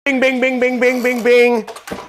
Bing, bing, bing, bing, bing, bing, bing.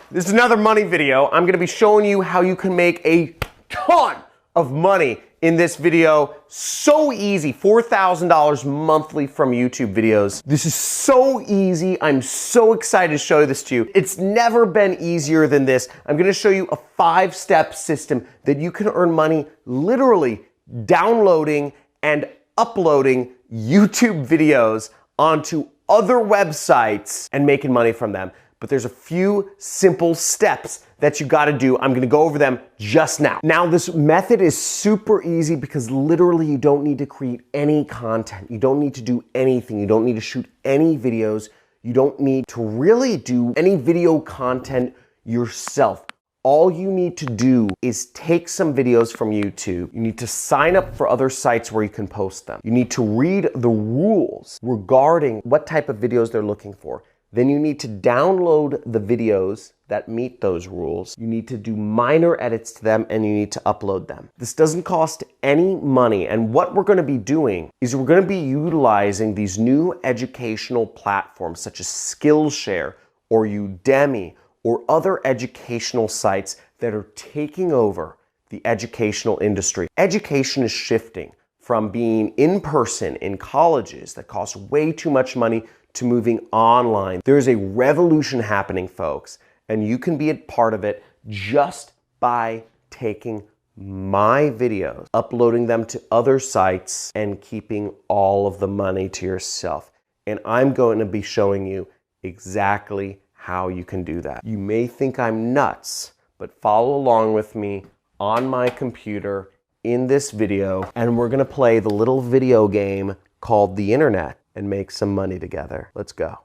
This is another money video. I'm gonna be showing you how you can make a ton of money in this video. So easy, $4,000 monthly from YouTube videos. This is so easy. I'm so excited to show this to you. It's never been easier than this. I'm gonna show you a 5-step system that you can earn money literally downloading and uploading YouTube videos onto other websites and making money from them. But there's a few simple steps that you gotta do. I'm gonna go over them just now. Now, this method is super easy because literally you don't need to create any content. You don't need to do anything. You don't need to shoot any videos. You don't need to really do any video content yourself. All you need to do is take some videos from YouTube. You need to sign up for other sites where you can post them. You need to read the rules regarding what type of videos they're looking for. Then you need to download the videos that meet those rules. You need to do minor edits to them and you need to upload them. This doesn't cost any money, and what we're gonna be doing is we're gonna be utilizing these new educational platforms such as Skillshare or Udemy or other educational sites that are taking over the educational industry. Education is shifting from being in person in colleges that cost way too much money to moving online. There's a revolution happening, folks, and you can be a part of it just by taking my videos, uploading them to other sites, and keeping all of the money to yourself. And I'm going to be showing you exactly how you can do that. You may think I'm nuts, but follow along with me on my computer in this video, and we're gonna play the little video game called the internet and make some money together. Let's go.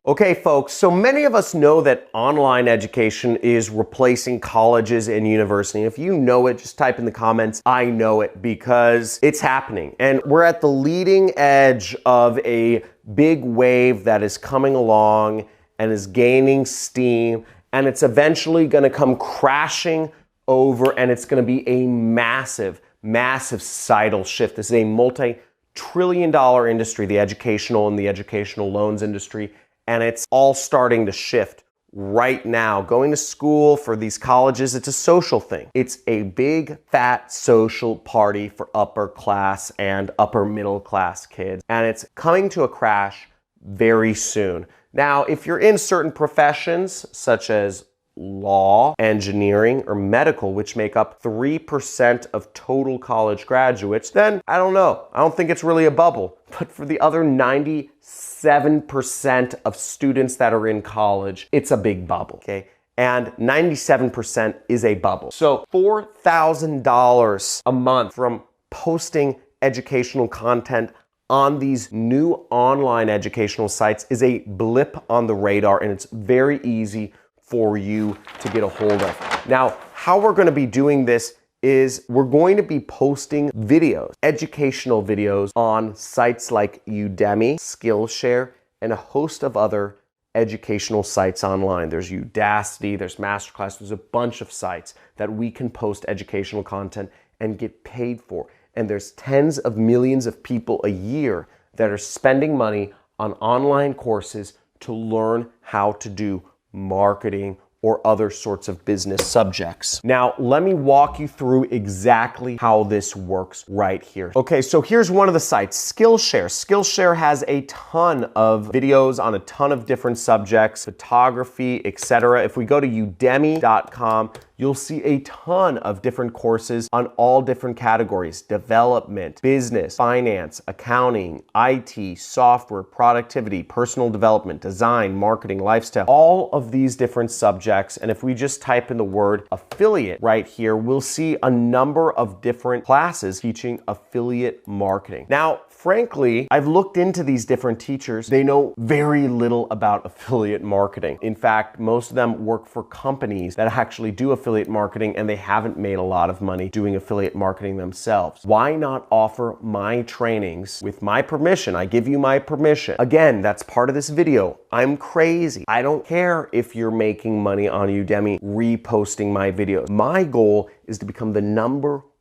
Okay, folks, so many of us know that online education is replacing colleges and university. If you know it, just type in the comments, I know it, because it's happening. And we're at the leading edge of a big wave that is coming along and is gaining steam, and it's eventually gonna come crashing over, and it's gonna be a massive, massive societal shift. This is a multi-trillion-dollar industry, the educational and the educational loans industry. And it's all starting to shift right now. Going to school for these colleges, it's a social thing. It's a big, fat social party for upper class and upper middle class kids. And it's coming to a crash very soon. Now, if you're in certain professions, such as law, engineering, or medical, which make up 3% of total college graduates, then I don't know. I don't think it's really a bubble. But for the other 97% of students that are in college, it's a big bubble, okay? And 97% is a bubble. So $4,000 a month from posting educational content on these new online educational sites is a blip on the radar, and it's very easy for you to get a hold of. Now, how we're gonna be doing this is we're going to be posting videos, educational videos, on sites like Udemy, Skillshare, and a host of other educational sites online. There's Udacity, there's Masterclass, there's a bunch of sites that we can post educational content and get paid for. And there's tens of millions of people a year that are spending money on online courses to learn how to do marketing or other sorts of business subjects. Now, let me walk you through exactly how this works right here. Okay, so here's one of the sites, Skillshare. Skillshare has a ton of videos on a ton of different subjects, photography, etc. If we go to udemy.com, you'll see a ton of different courses on all different categories: development, business, finance, accounting, IT, software, productivity, personal development, design, marketing, lifestyle, all of these different subjects. And if we just type in the word affiliate right here, we'll see a number of different classes teaching affiliate marketing. Now, frankly, I've looked into these different teachers. They know very little about affiliate marketing. In fact, most of them work for companies that actually do affiliate marketing, and they haven't made a lot of money doing affiliate marketing themselves. Why not offer my trainings with my permission? I give you my permission. Again, that's part of this video. I'm crazy. I don't care if you're making money on Udemy reposting my videos. My goal is to become the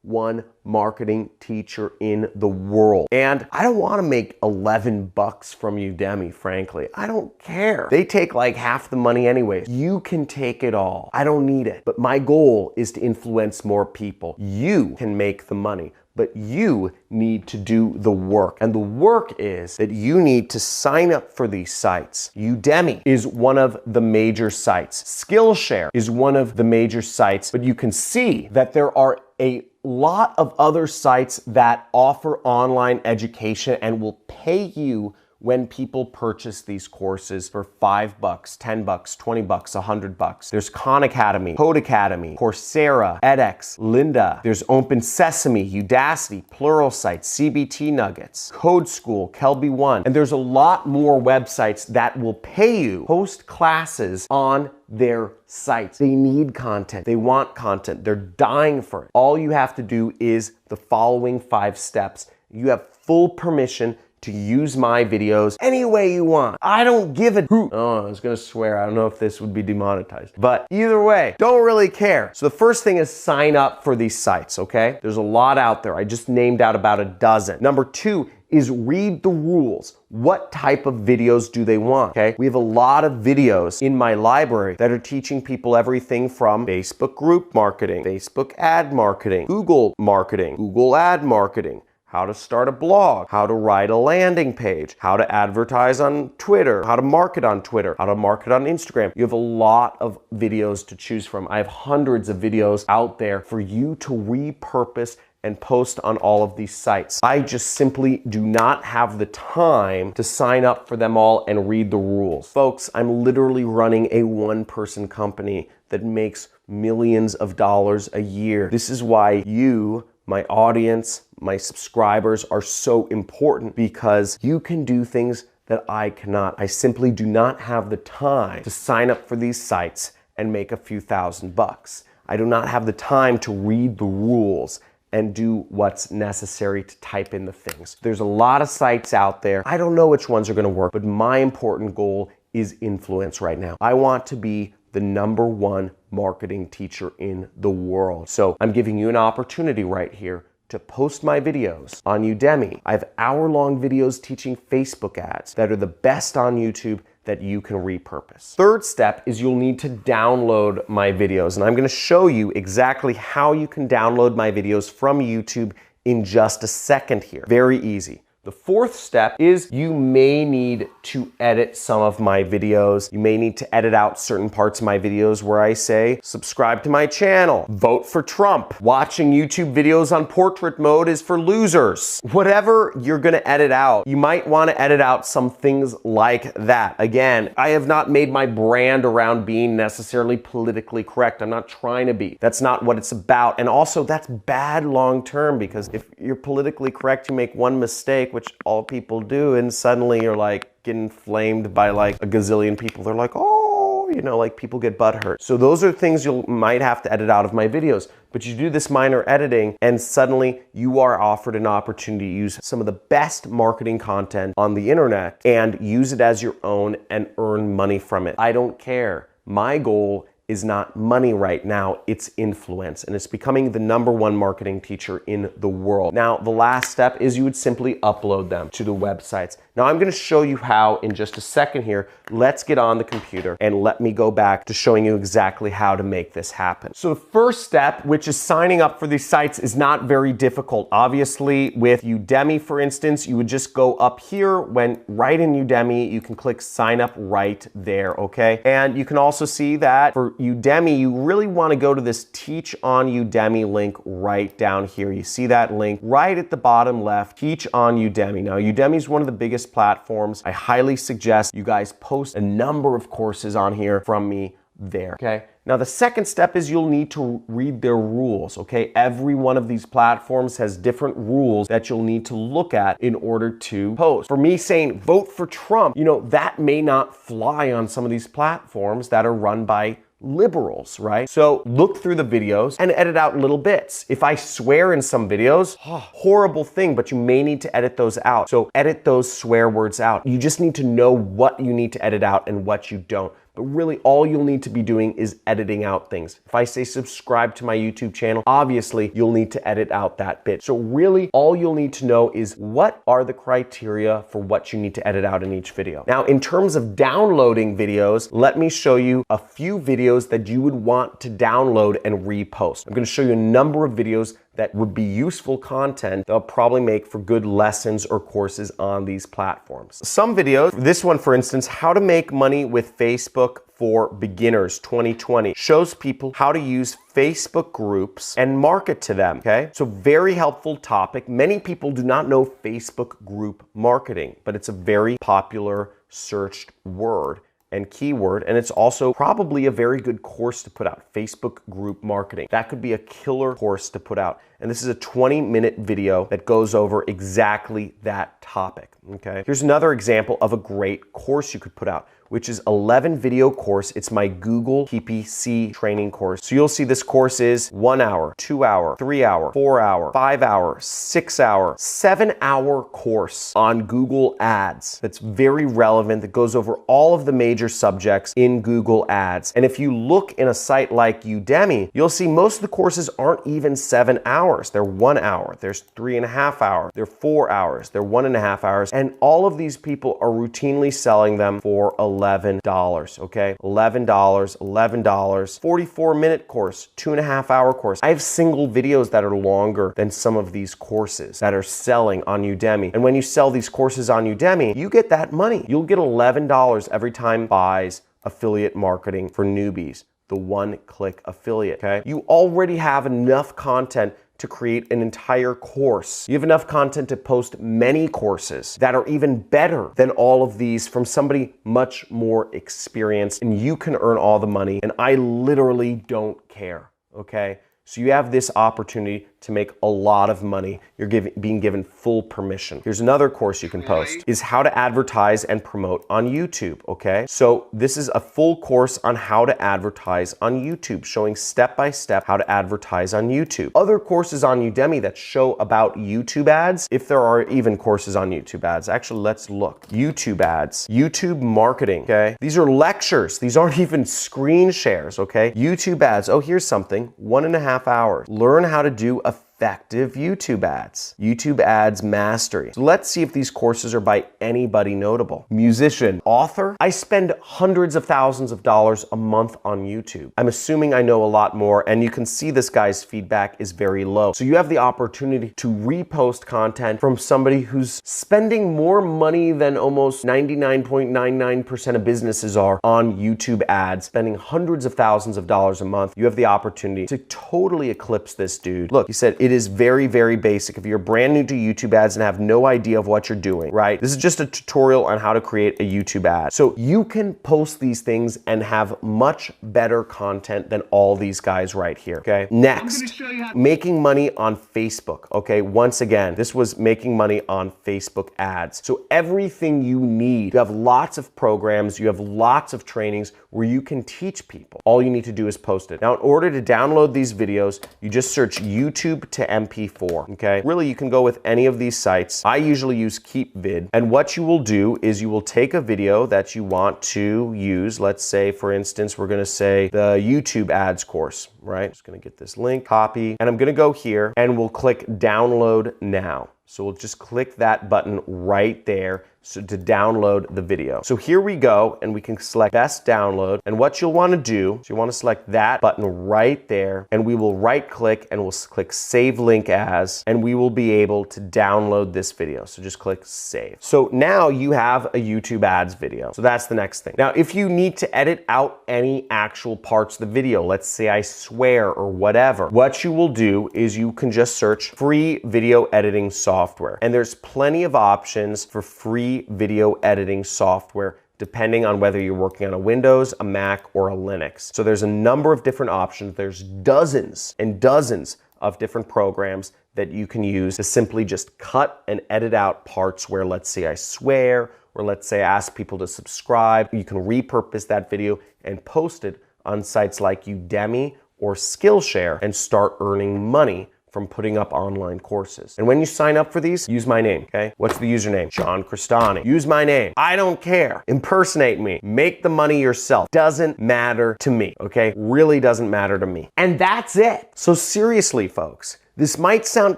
one marketing teacher in the world. And I don't want to make 11 bucks from Udemy, frankly. I don't care. They take like half the money anyways. You can take it all. I don't need it. But my goal is to influence more people. You can make the money, but you need to do the work. And the work is that you need to sign up for these sites. Udemy is one of the major sites. Skillshare is one of the major sites, but you can see that there are a lot of other sites that offer online education and will pay you when people purchase these courses for $5, $10, $20, $100. There's Khan Academy, Code Academy, Coursera, edX, Lynda. There's Open Sesame, Udacity, Pluralsight, CBT Nuggets, Code School, Kelby One. And there's a lot more websites that will pay you to host classes on their sites. They need content. They want content. They're dying for it. All you have to do is the following 5 steps. You have full permission to use my videos any way you want. I don't give a hoot. Oh, I was gonna swear. I don't know if this would be demonetized. But either way, don't really care. So the first thing is sign up for these sites, okay? There's a lot out there. I just named out about a dozen. Number 2 is read the rules. What type of videos do they want, okay? We have a lot of videos in my library that are teaching people everything from Facebook group marketing, Facebook ad marketing, Google marketing, Google ad marketing, how to start a blog, how to write a landing page, how to advertise on Twitter, how to market on Twitter, how to market on Instagram. You have a lot of videos to choose from. I have hundreds of videos out there for you to repurpose and post on all of these sites. I just simply do not have the time to sign up for them all and read the rules. Folks, I'm literally running a one-person company that makes millions of dollars a year. This is why you, my audience, my subscribers are so important, because you can do things that I cannot. I simply do not have the time to sign up for these sites and make a few $1,000s. I do not have the time to read the rules and do what's necessary to type in the things. There's a lot of sites out there. I don't know which ones are gonna work, but my important goal is influence right now. I want to be the #1 marketing teacher in the world. So I'm giving you an opportunity right here to post my videos on Udemy. I have hour-long videos teaching Facebook ads that are the best on YouTube that you can repurpose. Third step is you'll need to download my videos, and I'm gonna show you exactly how you can download my videos from YouTube in just a second here. Very easy. The fourth step is you may need to edit some of my videos. You may need to edit out certain parts of my videos where I say, subscribe to my channel, vote for Trump, watching YouTube videos on portrait mode is for losers. Whatever you're gonna edit out, you might wanna edit out some things like that. Again, I have not made my brand around being necessarily politically correct. I'm not trying to be. That's not what it's about. And also, that's bad long-term, because if you're politically correct, you make one mistake, which all people do, and suddenly you're like getting flamed by like a gazillion people. They're like, oh, you know, like people get butthurt. So those are things you might have to edit out of my videos. But you do this minor editing and suddenly you are offered an opportunity to use some of the best marketing content on the internet and use it as your own and earn money from it. I don't care. My goal is not money right now, it's influence. And it's becoming the #1 marketing teacher in the world. Now, the last step is you would simply upload them to the websites. Now, I'm gonna show you how in just a second here. Let's get on the computer and let me go back to showing you exactly how to make this happen. So the first step, which is signing up for these sites, is not very difficult. Obviously, with Udemy, for instance, you would just go up here. When right in Udemy, you can click sign up right there, okay? And you can also see that for Udemy, you really want to go to this Teach on Udemy link right down here. You see that link right at the bottom left, Teach on Udemy. Now, Udemy is one of the biggest platforms. I highly suggest you guys post a number of courses on here from me there, okay? Now, the second step is you'll need to read their rules, okay? Every one of these platforms has different rules that you'll need to look at in order to post. For me saying vote for Trump, you know, that may not fly on some of these platforms that are run by liberals, right? So look through the videos and edit out little bits. If I swear in some videos, horrible thing, but you may need to edit those out. So edit those swear words out. You just need to know what you need to edit out and what you don't. But really, all you'll need to be doing is editing out things. If I say subscribe to my YouTube channel, obviously you'll need to edit out that bit. So really, all you'll need to know is what are the criteria for what you need to edit out in each video. Now, in terms of downloading videos, let me show you a few videos that you would want to download and repost. I'm going to show you a number of videos that would be useful content they'll probably make for good lessons or courses on these platforms. Some videos, this one for instance, how to make money with Facebook for beginners 2020, shows people how to use Facebook groups and market to them, okay? So very helpful topic. Many people do not know Facebook group marketing, but it's a very popular searched word and keyword, and it's also probably a very good course to put out, Facebook group marketing. That could be a killer course to put out. And this is a 20-minute video that goes over exactly that topic, okay? Here's another example of a great course you could put out, which is 11 video course. It's my Google PPC training course. So you'll see this course is 1 hour, 2 hour, 3 hour, 4 hour, 5 hour, 6 hour, 7 hour course on Google Ads. That's very relevant, that goes over all of the major subjects in Google Ads. And if you look in a site like Udemy, you'll see most of the courses aren't even 7 hours. They're 1 hour, there's 3.5 hours, they're 4 hours, they're 1.5 hours. And all of these people are routinely selling them for $11, okay? $11, $11, 44-minute course, 2.5 hour course. I have single videos that are longer than some of these courses that are selling on Udemy. And when you sell these courses on Udemy, you get that money. You'll get $11 every time buys affiliate marketing for newbies, the one-click affiliate, okay? You already have enough content to create an entire course. You have enough content to post many courses that are even better than all of these from somebody much more experienced, and you can earn all the money, and I literally don't care, okay? So you have this opportunity to make a lot of money. You're being given full permission. Here's another course you can post, is how to advertise and promote on YouTube, okay? So this is a full course on how to advertise on YouTube, showing step-by-step how to advertise on YouTube. Other courses on Udemy that show about YouTube ads, if there are even courses on YouTube ads. Actually, let's look. YouTube ads, YouTube marketing, okay? These are lectures. These aren't even screen shares, okay? YouTube ads, oh, here's something, 1.5 hours. Learn how to do effective YouTube ads. YouTube ads mastery. So let's see if these courses are by anybody notable. Musician, author. I spend hundreds of thousands of dollars a month on YouTube. I'm assuming I know a lot more, and you can see this guy's feedback is very low. So you have the opportunity to repost content from somebody who's spending more money than almost 99.99% of businesses are on YouTube ads, spending hundreds of thousands of dollars a month. You have the opportunity to totally eclipse this dude. Look, he said, it is very, very basic. If you're brand new to YouTube ads and have no idea of what you're doing, right? This is just a tutorial on how to create a YouTube ad. So you can post these things and have much better content than all these guys right here, okay? Next, making money on Facebook, okay? Once again, this was making money on Facebook ads. So everything you need, you have lots of programs, you have lots of trainings where you can teach people. All you need to do is post it. Now, in order to download these videos, you just search YouTube to MP4, okay? Really, you can go with any of these sites. I usually use KeepVid, and what you will do is you will take a video that you want to use. Let's say, for instance, we're gonna say the YouTube ads course, right? Just gonna get this link, copy, and I'm gonna go here, and we'll click download now. So we'll just click that button right there to download the video. So here we go, and we can select best download. And what you'll want to do is you want to select that button right there, and we will right click and we'll click save link as, and we will be able to download this video. So just click save. So now you have a YouTube ads video. So that's the next thing. Now, if you need to edit out any actual parts of the video, let's say I swear or whatever, what you will do is you can just search free video editing software. And there's plenty of options for free video editing software depending on whether you're working on a Windows, a Mac, or a Linux. So there's a number of different options. There's dozens and dozens of different programs that you can use to simply just cut and edit out parts where, let's say, I swear, or let's say I ask people to subscribe. You can repurpose that video and post it on sites like Udemy or Skillshare and start earning money from putting up online courses. And when you sign up for these, use my name, okay? What's the username? John Cristani. Use my name. I don't care. Impersonate me. Make the money yourself. Doesn't matter to me, okay? Really doesn't matter to me. And that's it. So seriously, folks, this might sound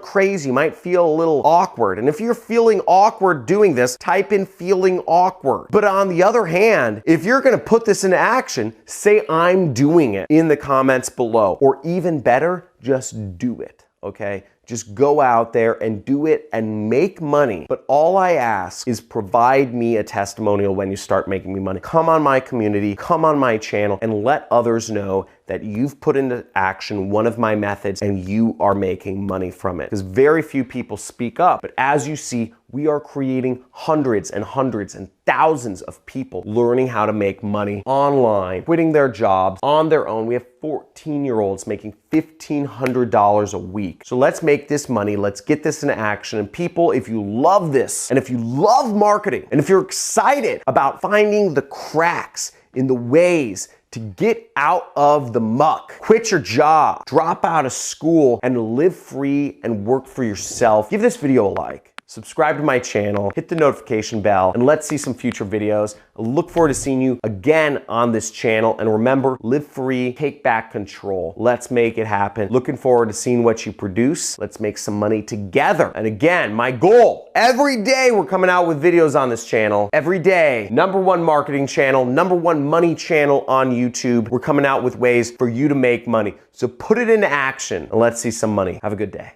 crazy, might feel a little awkward. And if you're feeling awkward doing this, type in feeling awkward. But on the other hand, if you're gonna put this into action, say I'm doing it in the comments below. Or even better, just do it, okay? Just go out there and do it and make money. But all I ask is provide me a testimonial when you start making me money. Come on my community, come on my channel, and let others know that you've put into action one of my methods and you are making money from it. Because very few people speak up. But as you see, we are creating hundreds and hundreds and thousands of people learning how to make money online, quitting their jobs on their own. We have 14-year-olds making $1,500 a week. So let's make this money. Let's get this into action. And people, if you love this, and if you love marketing, and if you're excited about finding the cracks in the ways to get out of the muck, quit your job, drop out of school, and live free and work for yourself, give this video a like. Subscribe to my channel, hit the notification bell, and let's see some future videos. I look forward to seeing you again on this channel. And remember, live free, take back control. Let's make it happen. Looking forward to seeing what you produce. Let's make some money together. And again, my goal, every day we're coming out with videos on this channel. Every day, #1 marketing channel, #1 money channel on YouTube. We're coming out with ways for you to make money. So put it into action and let's see some money. Have a good day.